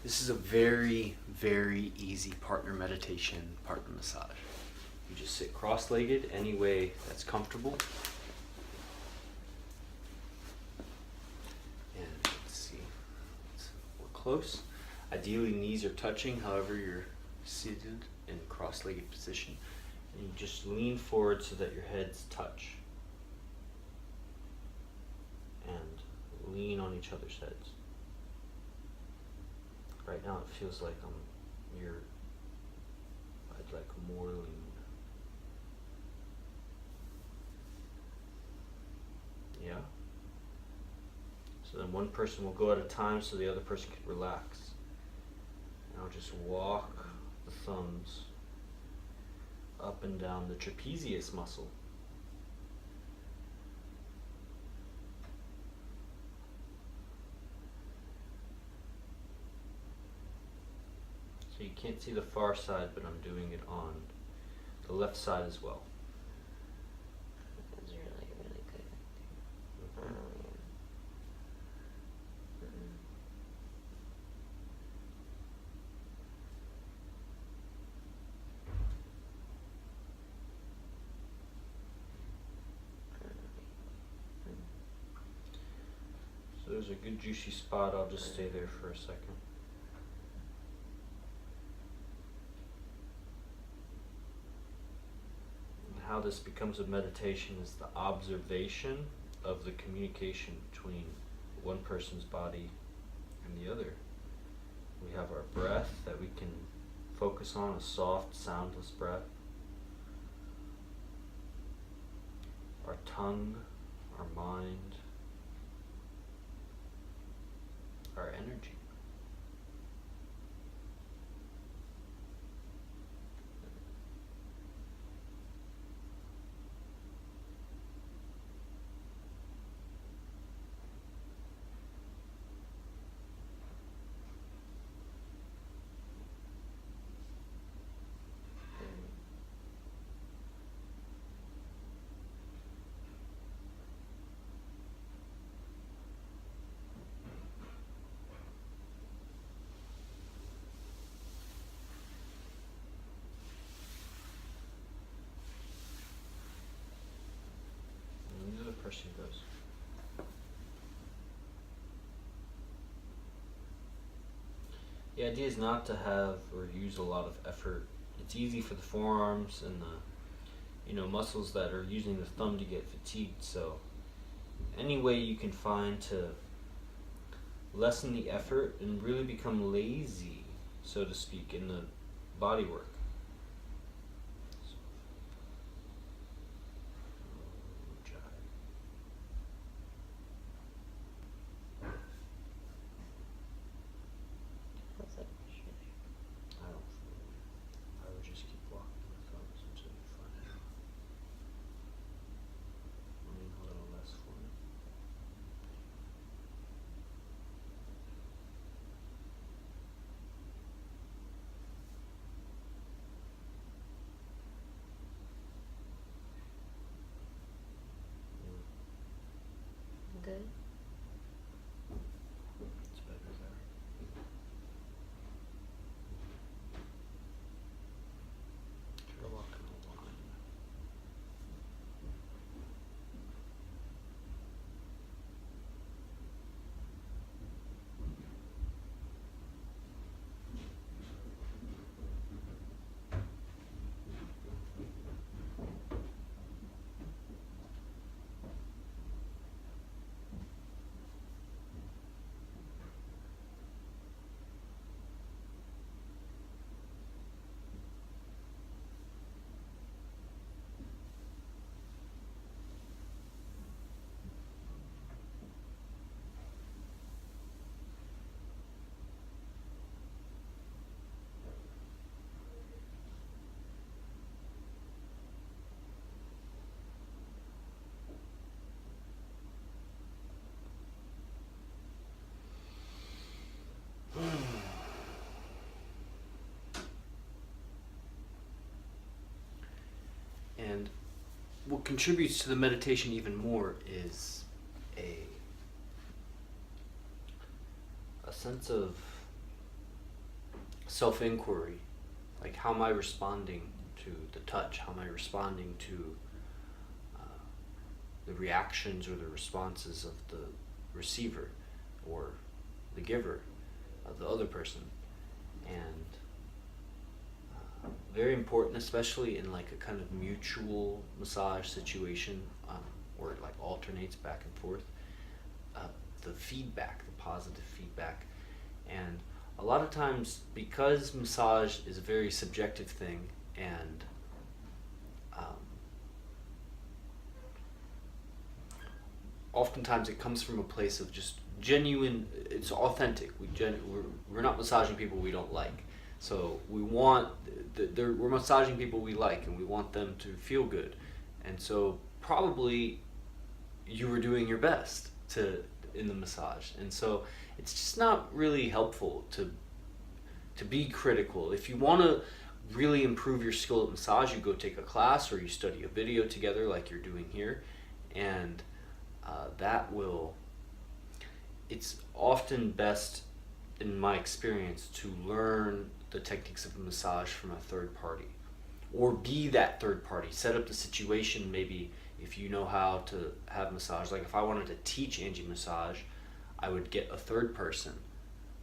This is a very, very easy partner meditation, partner massage. You just sit cross-legged any way that's comfortable. And let's see, we're close. Ideally knees are touching, however you're seated in cross-legged position. And you just lean forward so that your heads touch. And lean on each other's heads. Right now it feels like I'd like more lean. Yeah? So then one person will go at a time so the other person can relax. And I'll just walk the thumbs up and down the trapezius muscle. So you can't see the far side, but I'm doing it on the left side as well. That's really, really good. Mm-hmm. So there's a good juicy spot. I'll just stay there for a second. How this becomes a meditation is the observation of the communication between one person's body and the other. We have our breath that we can focus on, a soft, soundless breath. Our tongue, our mind, our energy. Person goes. The idea is not to have or use a lot of effort. It's easy for the forearms and the muscles that are using the thumb to get fatigued. So any way you can find to lessen the effort and really become lazy, so to speak, in the body work. Good. It's better there. Try to walk in a line. And what contributes to the meditation even more is a sense of self-inquiry. Like, how am I responding to the touch? How am I responding to the reactions or the responses of the receiver or the giver, of the other person? And very important, especially in like a kind of mutual massage situation, where it like alternates back and forth, the feedback, the positive feedback. And a lot of times, because massage is a very subjective thing, and oftentimes it comes from a place of just genuine, it's authentic. We're not massaging people we don't like. So we want, we're massaging people we like, and we want them to feel good. And so probably you were doing your best in the massage. And so it's just not really helpful to be critical. If you want to really improve your skill at massage, you go take a class or you study a video together like you're doing here, and it's often best, in my experience, to learn the techniques of massage from a third party, or be that third party. Set up the situation. Maybe if you know how to have massage, like if I wanted to teach Angie massage, I would get a third person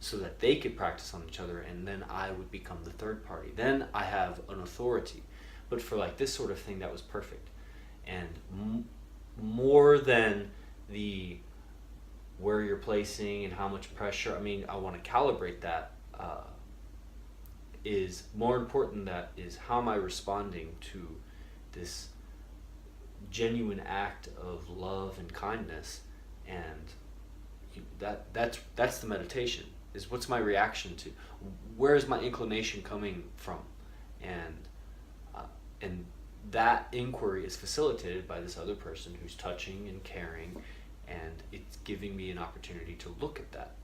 so that they could practice on each other, and then I would become the third party. Then I have an authority. But for like this sort of thing, that was perfect. And more than the where you're placing and how much pressure, I mean, I want to calibrate that, is more important. That is, how am I responding to this genuine act of love and kindness? And that's the meditation, is what's my reaction to, where is my inclination coming from? And that inquiry is facilitated by this other person who's touching and caring, and it's giving me an opportunity to look at that.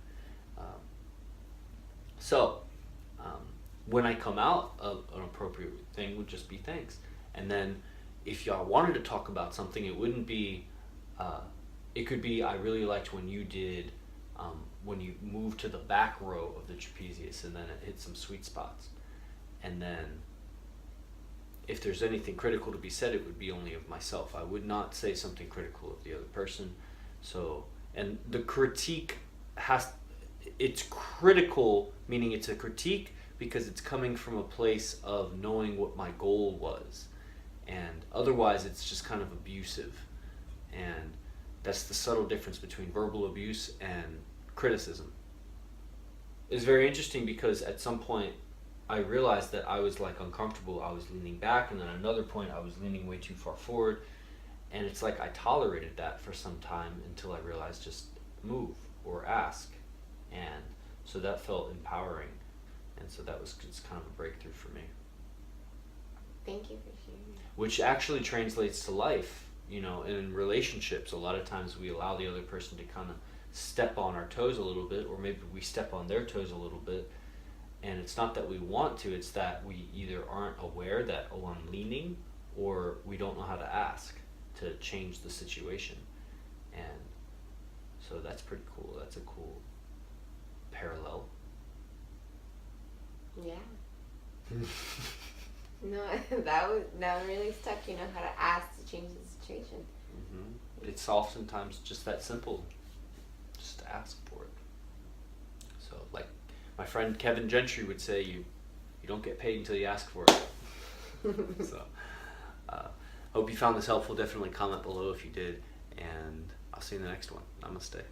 When I come out, an appropriate thing would just be thanks. And then if y'all wanted to talk about something, it wouldn't be, it could be, I really liked when you did, when you moved to the back row of the trapezius and then it hit some sweet spots. And then if there's anything critical to be said, it would be only of myself. I would not say something critical of the other person. So, and the critique it's critical, meaning it's a critique because it's coming from a place of knowing what my goal was. And otherwise it's just kind of abusive. And that's the subtle difference between verbal abuse and criticism. It's very interesting because at some point I realized that I was like uncomfortable. I was leaning back, and then at another point I was leaning way too far forward. And it's like I tolerated that for some time until I realized just move or ask. And so that felt empowering. And so that was just kind of a breakthrough for me. Thank you for sharing. Which actually translates to life, in relationships. A lot of times we allow the other person to kind of step on our toes a little bit, or maybe we step on their toes a little bit. And it's not that we want to, it's that we either aren't aware that, oh, I'm leaning, or we don't know how to ask to change the situation. And so that's pretty cool. That's a cool parallel. Yeah. No, that really stuck. How to ask to change the situation. Mm-hmm. It's oftentimes just that simple. Just ask for it. So, like my friend Kevin Gentry would say, you don't get paid until you ask for it. So, hope you found this helpful. Definitely comment below if you did, and I'll see you in the next one. Namaste.